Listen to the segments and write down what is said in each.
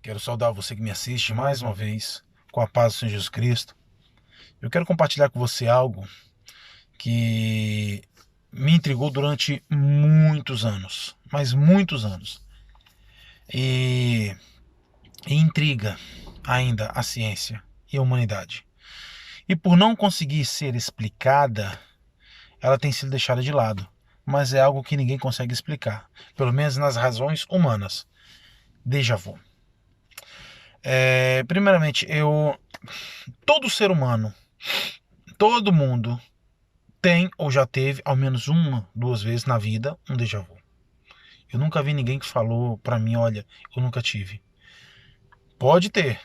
Quero saudar você que me assiste mais uma vez, com a paz do Senhor Jesus Cristo. Eu quero compartilhar com você algo que me intrigou durante muitos anos, mas muitos anos. E, e intriga ainda a ciência e a humanidade. E por não conseguir ser explicada, ela tem sido deixada de lado. Mas é algo que ninguém consegue explicar, pelo menos nas razões humanas. Déjà vu. Primeiramente, todo ser humano, todo mundo tem ou já teve ao menos uma, duas vezes na vida um déjà vu. Eu nunca vi ninguém que falou pra mim, olha, eu nunca tive. Pode ter,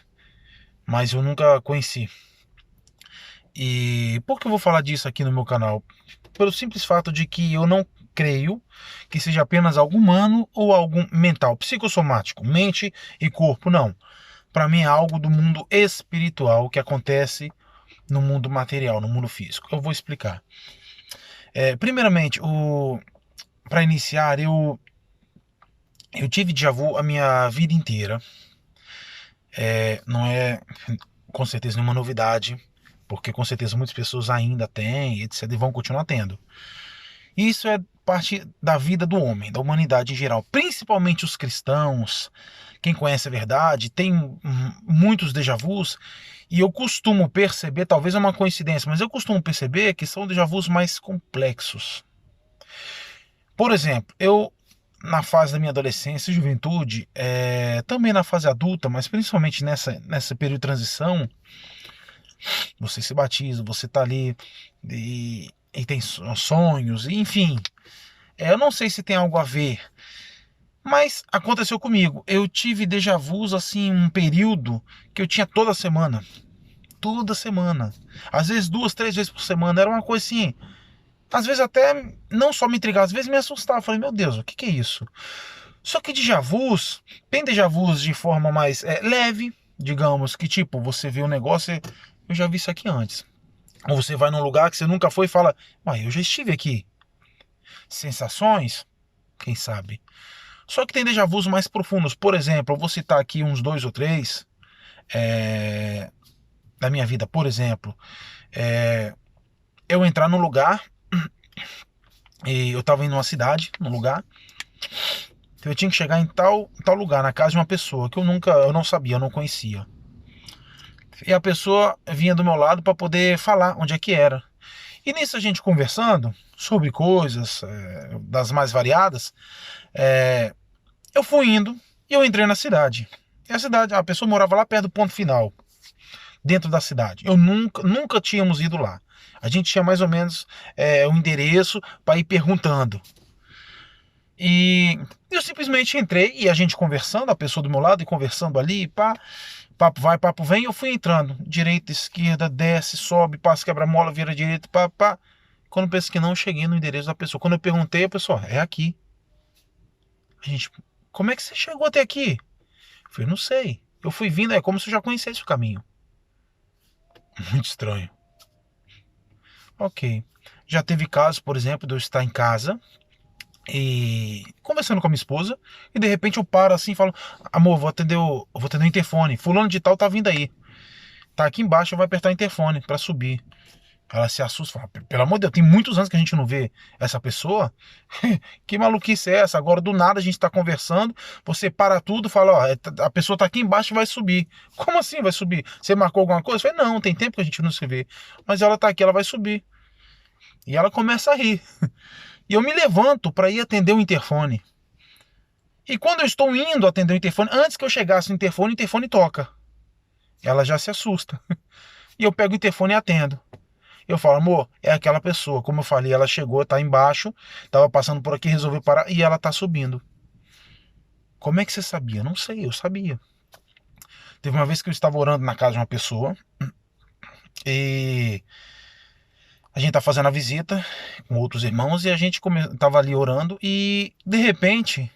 mas eu nunca conheci. E por que eu vou falar disso aqui no meu canal? Pelo simples fato de que eu não creio que seja apenas algo humano ou algo mental, psicossomático, mente e corpo, não. Para mim é algo do mundo espiritual que acontece no mundo material, no mundo físico. Eu vou explicar. Primeiramente, para iniciar, eu tive déjà vu a minha vida inteira. Não é com certeza nenhuma novidade, porque com certeza muitas pessoas ainda têm, etc, e vão continuar tendo. Isso é parte da vida do homem, da humanidade em geral, principalmente os cristãos. Quem conhece a verdade tem muitos déjà vus, e eu costumo perceber, talvez é uma coincidência, mas eu costumo perceber que são déjà vus mais complexos. Por exemplo, eu na fase da minha adolescência e juventude, também na fase adulta, mas principalmente nessa período de transição, você se batiza, você tá ali e tem sonhos, enfim. Eu não sei se tem algo a ver, mas aconteceu comigo. Eu tive déjà vus, assim, um período que eu tinha toda semana. Toda semana. Às vezes duas, três vezes por semana. Era uma coisa assim. Às vezes até não só me intrigava, às vezes me assustava. Eu falei, meu Deus, o que é isso? Só que déjà vus, tem déjà vus de forma mais leve, digamos, que tipo, você vê um negócio, eu já vi isso aqui antes. Ou você vai num lugar que você nunca foi e fala, mas eu já estive aqui. Sensações, quem sabe? Só que tem déjà vus mais profundos. Por exemplo, eu vou citar aqui uns dois ou três é, da minha vida. Por exemplo, eu entrar num lugar e eu estava indo numa cidade, num lugar, então eu tinha que chegar em tal lugar, na casa de uma pessoa que eu não sabia, eu não conhecia. E a pessoa vinha do meu lado para poder falar onde é que era. E nisso a gente conversando sobre coisas das mais variadas, é, eu fui indo e eu entrei na cidade. E a pessoa morava lá perto do ponto final, dentro da cidade. Eu nunca tínhamos ido lá. A gente tinha mais ou menos o endereço para ir perguntando. E eu simplesmente entrei e a gente conversando, a pessoa do meu lado e conversando ali, pá, papo vai, papo vem, eu fui entrando. Direita, esquerda, desce, sobe, passa, quebra-mola, vira direita, pá, pá. Quando eu penso que não, eu cheguei no endereço da pessoa. Quando eu perguntei, a pessoa, é aqui. A gente, como é que você chegou até aqui? Eu falei, não sei. Eu fui vindo, é como se eu já conhecesse o caminho. Muito estranho. Ok. Já teve casos, por exemplo, de eu estar em casa e conversando com a minha esposa e de repente eu paro assim e falo, amor, vou atender o interfone. Fulano de tal tá vindo aí. Tá aqui embaixo, eu vou apertar o interfone para subir. Ela se assusta, fala, pelo amor de Deus, tem muitos anos que a gente não vê essa pessoa. Que maluquice é essa? Agora do nada a gente tá conversando, você para tudo, fala, ó, a pessoa tá aqui embaixo e vai subir. Como assim vai subir? Você marcou alguma coisa? Eu falei, não, tem tempo que a gente não se vê. Mas ela tá aqui, ela vai subir. E ela começa a rir. E eu me levanto para ir atender o interfone. E quando eu estou indo atender o interfone, antes que eu chegasse no interfone, o interfone toca. Ela já se assusta. E eu pego o interfone e atendo. Eu falo, amor, é aquela pessoa. Como eu falei, ela chegou, tá embaixo, tava passando por aqui, resolveu parar e ela tá subindo. Como é que você sabia? Não sei, eu sabia. Teve uma vez que eu estava orando na casa de uma pessoa e a gente tá fazendo a visita com outros irmãos e a gente tava ali orando e de repente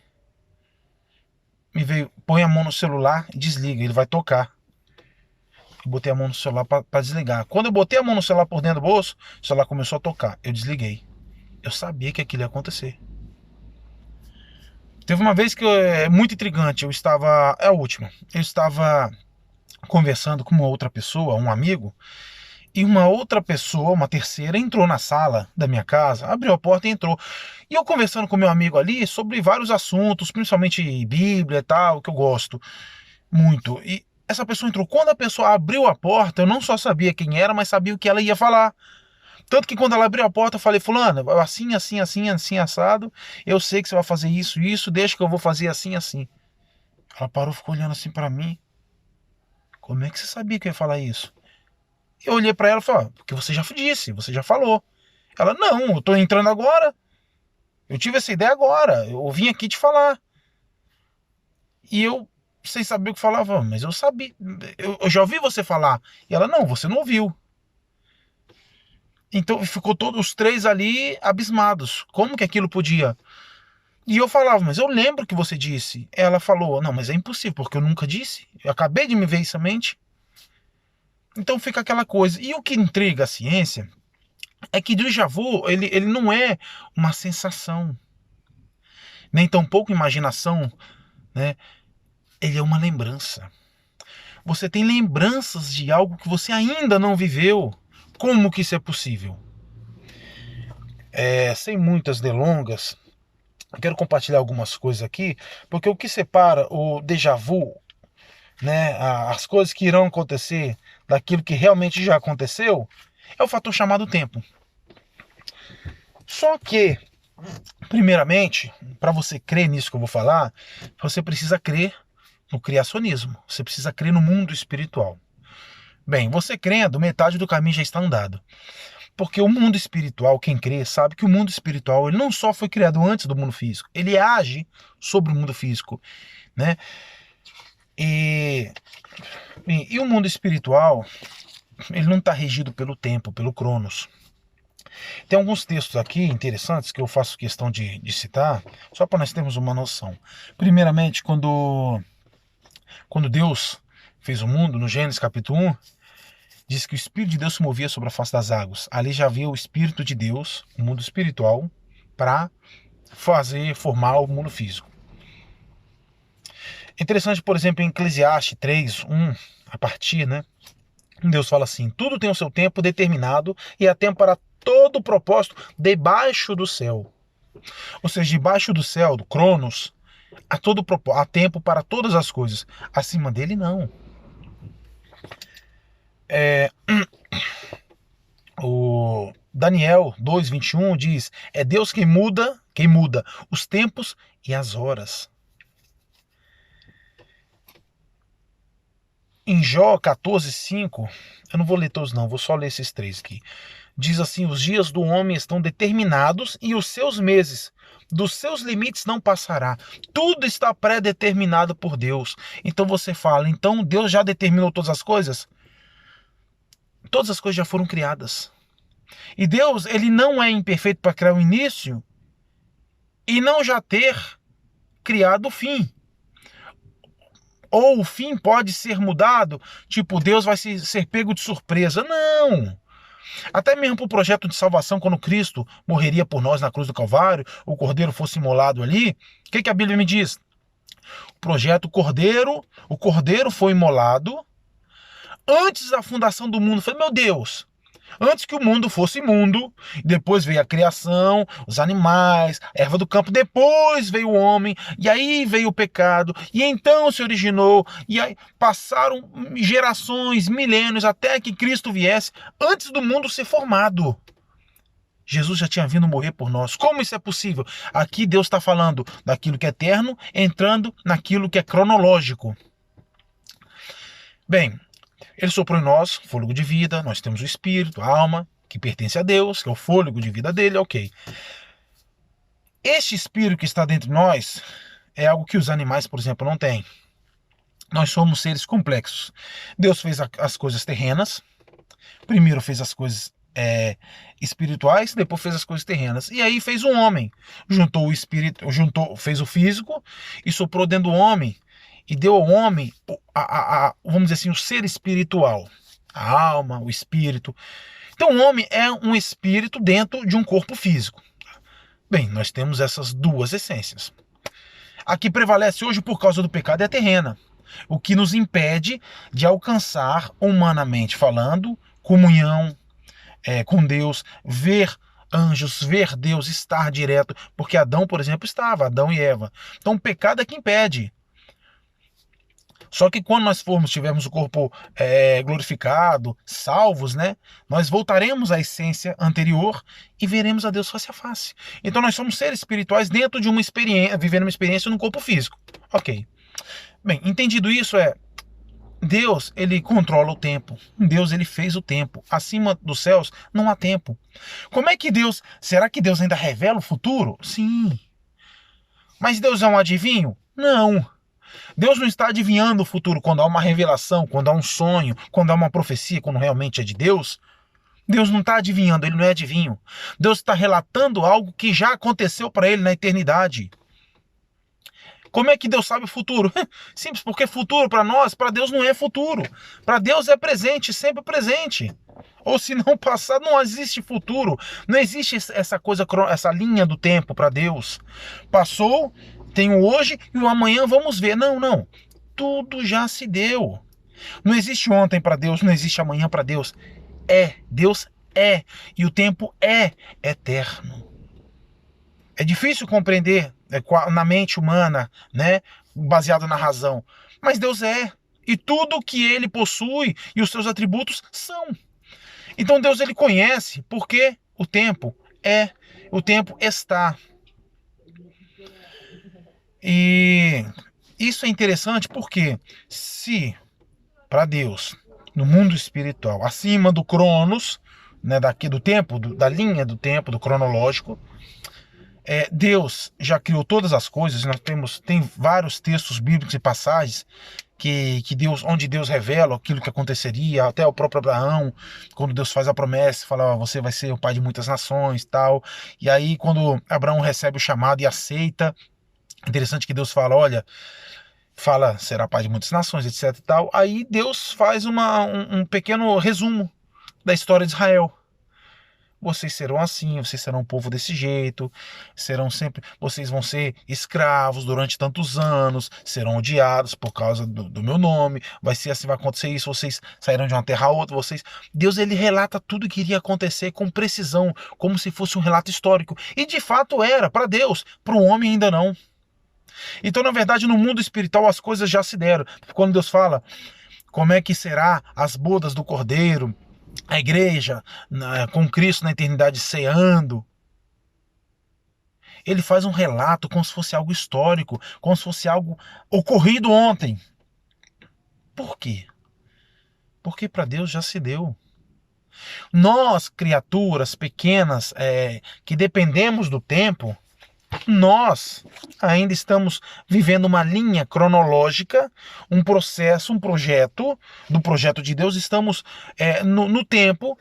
me veio, põe a mão no celular e desliga, ele vai tocar. Eu botei a mão no celular para desligar. Quando eu botei a mão no celular por dentro do bolso, o celular começou a tocar. Eu desliguei. Eu sabia que aquilo ia acontecer. Teve uma vez que é muito intrigante, é a última, eu estava conversando com uma outra pessoa, um amigo, e uma outra pessoa, uma terceira, entrou na sala da minha casa, abriu a porta e entrou. E eu conversando com meu amigo ali sobre vários assuntos, principalmente Bíblia e tal, que eu gosto muito. E essa pessoa entrou. Quando a pessoa abriu a porta, eu não só sabia quem era, mas sabia o que ela ia falar. Tanto que quando ela abriu a porta, eu falei, fulana, assim, assim, assim, assim, assado, eu sei que você vai fazer isso, isso, deixa que eu vou fazer assim, assim. Ela parou, ficou olhando assim pra mim. Como é que você sabia que eu ia falar isso? Eu olhei pra ela e falei, porque você já disse, você já falou. Ela, não, eu tô entrando agora. Eu tive essa ideia agora. Eu vim aqui te falar. E eu, sem saber o que falava, mas eu sabia. Eu já ouvi você falar. E ela, não, você não ouviu. Então ficou todos os três ali abismados. Como que aquilo podia? E eu falava, mas eu lembro que você disse. Ela falou, não, mas é impossível, porque eu nunca disse. Eu acabei de me ver isso à mente. Então fica aquela coisa. E o que intriga a ciência é que déjà vu, ele não é uma sensação, nem tampouco imaginação, né? Ele é uma lembrança. Você tem lembranças de algo que você ainda não viveu. Como que isso é possível? Sem muitas delongas, eu quero compartilhar algumas coisas aqui, porque o que separa o déjà vu, né, as coisas que irão acontecer daquilo que realmente já aconteceu, é o fator chamado tempo. Só que, primeiramente, para você crer nisso que eu vou falar, você precisa crer no criacionismo. Você precisa crer no mundo espiritual. Bem, você crendo, metade do caminho já está andado. Porque o mundo espiritual, quem crê, sabe que o mundo espiritual ele não só foi criado antes do mundo físico, ele age sobre o mundo físico, né? E, e o mundo espiritual, ele não está regido pelo tempo, pelo Cronos. Tem alguns textos aqui interessantes que eu faço questão de citar, só para nós termos uma noção. Primeiramente, quando Deus fez o mundo, no Gênesis capítulo 1, diz que o Espírito de Deus se movia sobre a face das águas. Ali já havia o Espírito de Deus, o mundo espiritual, para formar o mundo físico. Interessante, por exemplo, em Eclesiastes 3, 1, a partir, né? Deus fala assim, tudo tem o seu tempo determinado e há tempo para todo o propósito debaixo do céu. Ou seja, debaixo do céu, do Cronos, há tempo para todas as coisas. Acima dele, não. O Daniel 2:21 diz, é Deus quem muda os tempos e as horas. Em Jó 14:5, eu não vou ler todos não, vou só ler esses três aqui. Diz assim, os dias do homem estão determinados e os seus meses, dos seus limites não passará. Tudo está pré-determinado por Deus. Então você fala, então Deus já determinou todas as coisas? Todas as coisas já foram criadas. E Deus, ele não é imperfeito para criar o início e não já ter criado o fim. Ou o fim pode ser mudado, tipo, Deus vai ser pego de surpresa. Não! Até mesmo para o projeto de salvação, quando Cristo morreria por nós na cruz do Calvário, o Cordeiro fosse imolado ali, o que a Bíblia me diz? O Cordeiro foi imolado antes da fundação do mundo. Eu falei, meu Deus, antes que o mundo fosse mundo, depois veio a criação, os animais, a erva do campo, depois veio o homem, e aí veio o pecado, e então se originou, e aí passaram gerações, milênios, até que Cristo viesse, antes do mundo ser formado. Jesus já tinha vindo morrer por nós. Como isso é possível? Aqui Deus está falando daquilo que é eterno, entrando naquilo que é cronológico. Bem, ele soprou em nós fôlego de vida, nós temos o espírito, a alma, que pertence a Deus, que é o fôlego de vida dele, ok. Este espírito que está dentro de nós é algo que os animais, por exemplo, não têm. Nós somos seres complexos. Deus fez as coisas terrenas, primeiro fez as coisas espirituais, depois fez as coisas terrenas. E aí fez um homem, juntou o espírito, fez o físico e soprou dentro do homem. E deu ao homem, vamos dizer assim, o ser espiritual. A alma, o espírito. Então o homem é um espírito dentro de um corpo físico. Bem, nós temos essas duas essências. A que prevalece hoje por causa do pecado é a terrena, o que nos impede de alcançar, humanamente falando, comunhão com Deus, ver anjos, ver Deus, estar direto, porque Adão, por exemplo, estava, Adão e Eva. Então o pecado é que impede. Só que quando nós tivermos o corpo glorificado, salvos, né, nós voltaremos à essência anterior e veremos a Deus face a face. Então nós somos seres espirituais dentro de uma experiência, vivendo uma experiência no corpo físico. Ok. Bem, entendido isso, Deus, ele controla o tempo. Deus, ele fez o tempo. Acima dos céus não há tempo. Como é que Deus... Será que Deus ainda revela o futuro? Sim. Mas Deus é um adivinho? Não. Deus não está adivinhando o futuro quando há uma revelação, quando há um sonho, quando há uma profecia, quando realmente é de Deus. Deus não está adivinhando, ele não é adivinho. Deus está relatando algo que já aconteceu para ele na eternidade. Como é que Deus sabe o futuro? Simples, porque futuro para nós, para Deus não é futuro. Para Deus é presente, sempre presente. Ou se não passado, não existe futuro. Não existe essa coisa, essa linha do tempo para Deus. Passou, tem o hoje e o amanhã vamos ver. Não, não. Tudo já se deu. Não existe ontem para Deus, não existe amanhã para Deus. Deus é. E o tempo é eterno. É difícil compreender na mente humana, né, baseado na razão. Mas Deus é. E tudo que ele possui e os seus atributos são. Então Deus, ele conhece porque o tempo está. E isso é interessante porque se para Deus, no mundo espiritual, acima do Cronos, né, daqui do tempo, da linha do tempo, do cronológico, Deus já criou todas as coisas. Nós tem vários textos bíblicos e passagens onde Deus revela aquilo que aconteceria, até o próprio Abraão, quando Deus faz a promessa, fala, você vai ser o pai de muitas nações, tal. E aí quando Abraão recebe o chamado e aceita, interessante que Deus fala, será pai de muitas nações, etc e tal. Aí Deus faz um pequeno resumo da história de Israel. Vocês serão assim, vocês serão um povo desse jeito, vocês vão ser escravos durante tantos anos, serão odiados por causa do meu nome, vai ser assim, vai acontecer isso, vocês sairão de uma terra a outra, Deus, ele relata tudo que iria acontecer com precisão, como se fosse um relato histórico, e de fato era, para Deus, para o homem ainda não. Então, na verdade, no mundo espiritual as coisas já se deram. Quando Deus fala como é que será as bodas do Cordeiro, a igreja com Cristo na eternidade ceando, ele faz um relato como se fosse algo histórico, como se fosse algo ocorrido ontem. Por quê? Porque para Deus já se deu. Nós, criaturas pequenas, que dependemos do tempo, nós ainda estamos vivendo uma linha cronológica, um processo, um projeto, do projeto de Deus. Estamos no tempo,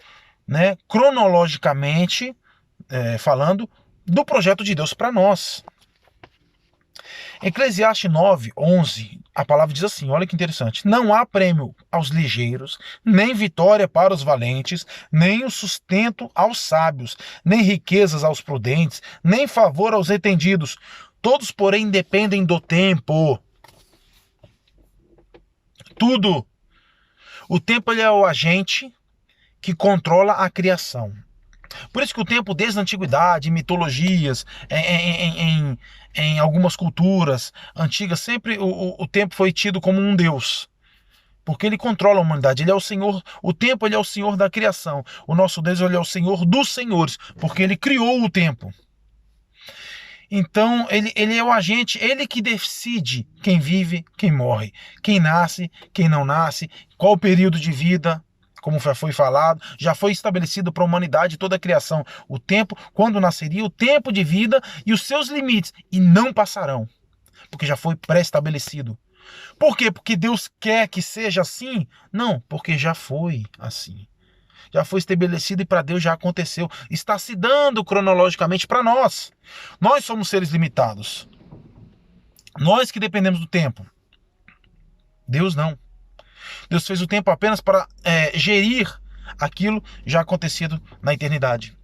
né, cronologicamente falando, do projeto de Deus para nós. Eclesiastes 9:11, a palavra diz assim, olha que interessante: não há prêmio aos ligeiros, nem vitória para os valentes, nem o sustento aos sábios, nem riquezas aos prudentes, nem favor aos entendidos. Todos, porém, dependem do tempo. Tudo. O tempo, ele é o agente que controla a criação. Por isso que o tempo, desde a antiguidade, em mitologias, em algumas culturas antigas, sempre o tempo foi tido como um deus. Porque ele controla a humanidade, ele é o Senhor, o tempo, ele é o Senhor da criação. O nosso Deus, ele é o Senhor dos senhores, porque ele criou o tempo. Então, ele é o agente, ele que decide quem vive, quem morre, quem nasce, quem não nasce, qual o período de vida. Como já foi falado, já foi estabelecido para a humanidade toda a criação. O tempo, quando nasceria, o tempo de vida e os seus limites. E não passarão, porque já foi pré-estabelecido. Por quê? Porque Deus quer que seja assim? Não, porque já foi assim. Já foi estabelecido e para Deus já aconteceu. Está se dando cronologicamente para nós. Nós somos seres limitados. Nós que dependemos do tempo. Deus não. Deus fez o tempo apenas para gerir aquilo já acontecido na eternidade.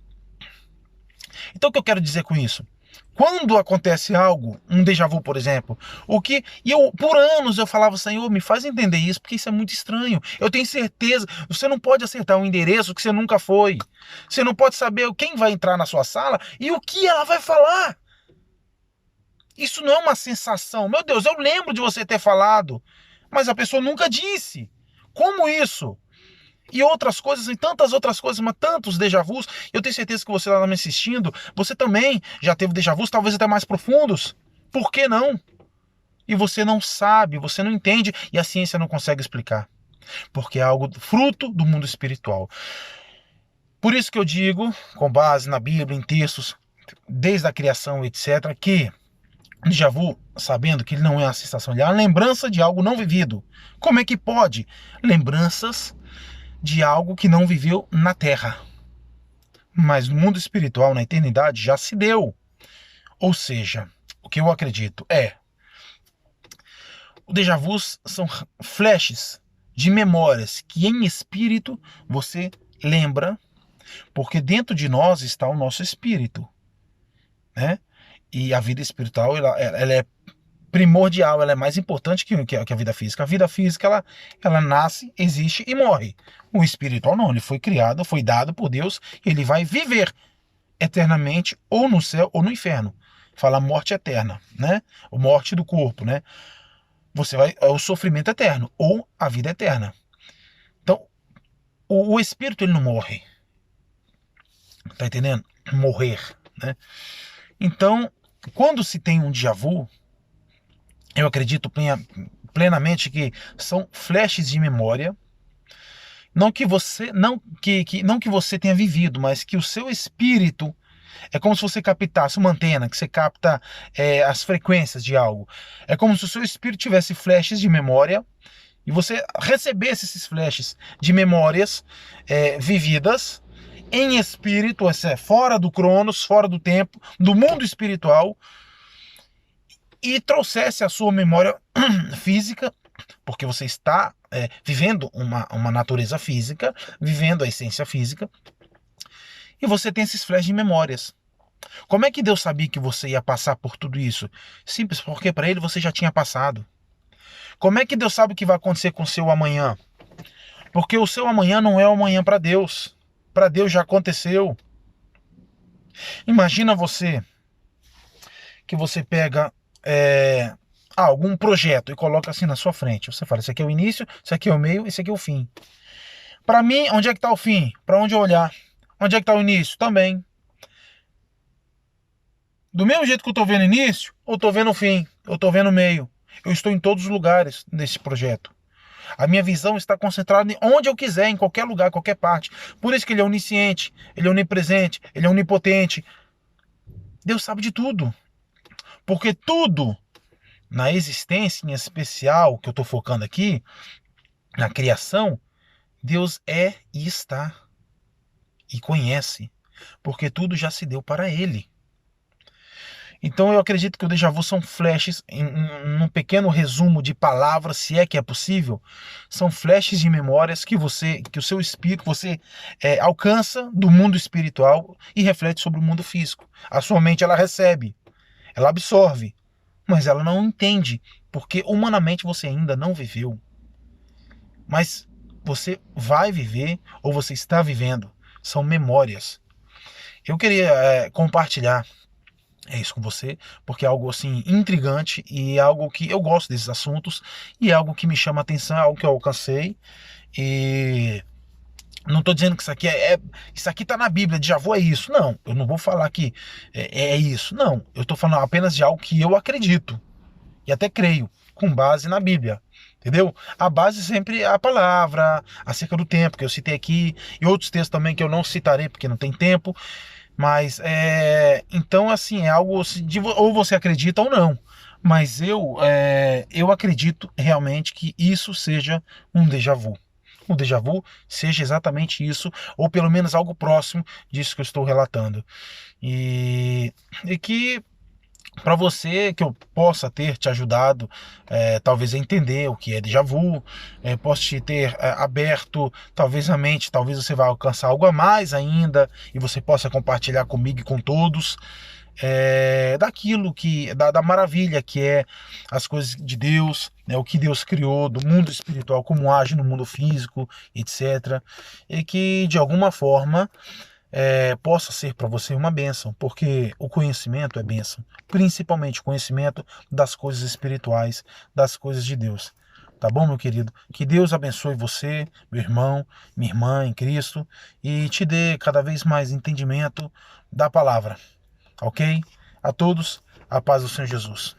Então o que eu quero dizer com isso? Quando acontece algo, um déjà vu, por exemplo, e eu por anos eu falava, Senhor, me faz entender isso, porque isso é muito estranho. Eu tenho certeza, você não pode acertar um endereço que você nunca foi. Você não pode saber quem vai entrar na sua sala e o que ela vai falar. Isso não é uma sensação. Meu Deus, eu lembro de você ter falado, mas a pessoa nunca disse. Como isso? E outras coisas, e tantas outras coisas, mas tantos déjà vus. Eu tenho certeza que você está me assistindo, você também já teve déjà vus, talvez até mais profundos. Por que não? E você não sabe, você não entende, e a ciência não consegue explicar. Porque é algo fruto do mundo espiritual. Por isso que eu digo, com base na Bíblia, em textos, desde a criação, etc., que déjà vu, sabendo que ele não é uma sensação, ele é uma lembrança de algo não vivido. Como é que pode? Lembranças de algo que não viveu na Terra. Mas no mundo espiritual, na eternidade, já se deu. Ou seja, o que eu acredito é: o déjà vu são flashes de memórias que em espírito você lembra, porque dentro de nós está o nosso espírito, né? E a vida espiritual, ela é primordial, ela é mais importante que a vida física. A vida física, ela nasce, existe e morre. O espiritual não, ele foi criado, foi dado por Deus, ele vai viver eternamente ou no céu ou no inferno. Fala morte eterna, né? Ou morte do corpo, né? É o sofrimento eterno ou a vida eterna. Então, o espírito ele não morre. Tá entendendo? Morrer, né? Então, quando se tem um déjà vu, eu acredito plenamente que são flashes de memória, não que você não que você tenha vivido, mas que o seu espírito é como se você captasse uma antena, que você capta as frequências de algo. É como se o seu espírito tivesse flashes de memória e você recebesse esses flashes de memórias vividas em espírito, fora do Cronos, fora do tempo, do mundo espiritual, e trouxesse a sua memória física, porque você está vivendo uma natureza física, vivendo a essência física, e você tem esses flashes de memórias. Como é que Deus sabia que você ia passar por tudo isso? Simples, porque para ele você já tinha passado. Como é que Deus sabe o que vai acontecer com o seu amanhã? Porque o seu amanhã não é o amanhã para Deus. Para Deus já aconteceu. Imagina que você pega algum projeto e coloca assim na sua frente. Você fala, esse aqui é o início, esse aqui é o meio, esse aqui é o fim. Para mim, onde é que está o fim? Para onde eu olhar? Onde é que está o início? Também. Do mesmo jeito que eu estou vendo o início, eu estou vendo o fim, eu estou vendo o meio. Eu estou em todos os lugares desse projeto. A minha visão está concentrada em onde eu quiser, em qualquer lugar, qualquer parte. Por isso que ele é onisciente, ele é onipresente, ele é onipotente. Deus sabe de tudo. Porque tudo na existência, em especial, que eu estou focando aqui, na criação, Deus é e está. E conhece. Porque tudo já se deu para ele. Então eu acredito que o déjà vu são flashes, num pequeno resumo de palavras, se é que é possível, são flashes de memórias que o seu espírito, você alcança do mundo espiritual e reflete sobre o mundo físico. A sua mente ela recebe, ela absorve, mas ela não entende, porque humanamente você ainda não viveu. Mas você vai viver ou você está vivendo, são memórias. Eu queria compartilhar isso com você, porque é algo assim intrigante e é algo que eu gosto desses assuntos e é algo que me chama a atenção, é algo que eu alcancei e não estou dizendo que isso aqui tá na Bíblia, déjà vu é isso, não, eu não vou falar que é isso, não, eu estou falando apenas de algo que eu acredito e até creio, com base na Bíblia, entendeu? A base sempre é a palavra, acerca do tempo que eu citei aqui e outros textos também que eu não citarei porque não tem tempo. Mas, então, assim, é algo ou você acredita ou não. Mas eu acredito realmente que isso seja um déjà vu. O déjà vu seja exatamente isso, ou pelo menos algo próximo disso que eu estou relatando. E que para você, que eu possa ter te ajudado, talvez a entender o que é déjà vu, posso te ter aberto, talvez a mente, talvez você vá alcançar algo a mais ainda, e você possa compartilhar comigo e com todos, daquilo da maravilha que é as coisas de Deus, né, o que Deus criou, do mundo espiritual, como age no mundo físico, etc. E que de alguma forma possa ser para você uma bênção, porque o conhecimento é bênção, principalmente o conhecimento das coisas espirituais, das coisas de Deus. Tá bom, meu querido? Que Deus abençoe você, meu irmão, minha irmã em Cristo, e te dê cada vez mais entendimento da palavra, ok? A todos, a paz do Senhor Jesus.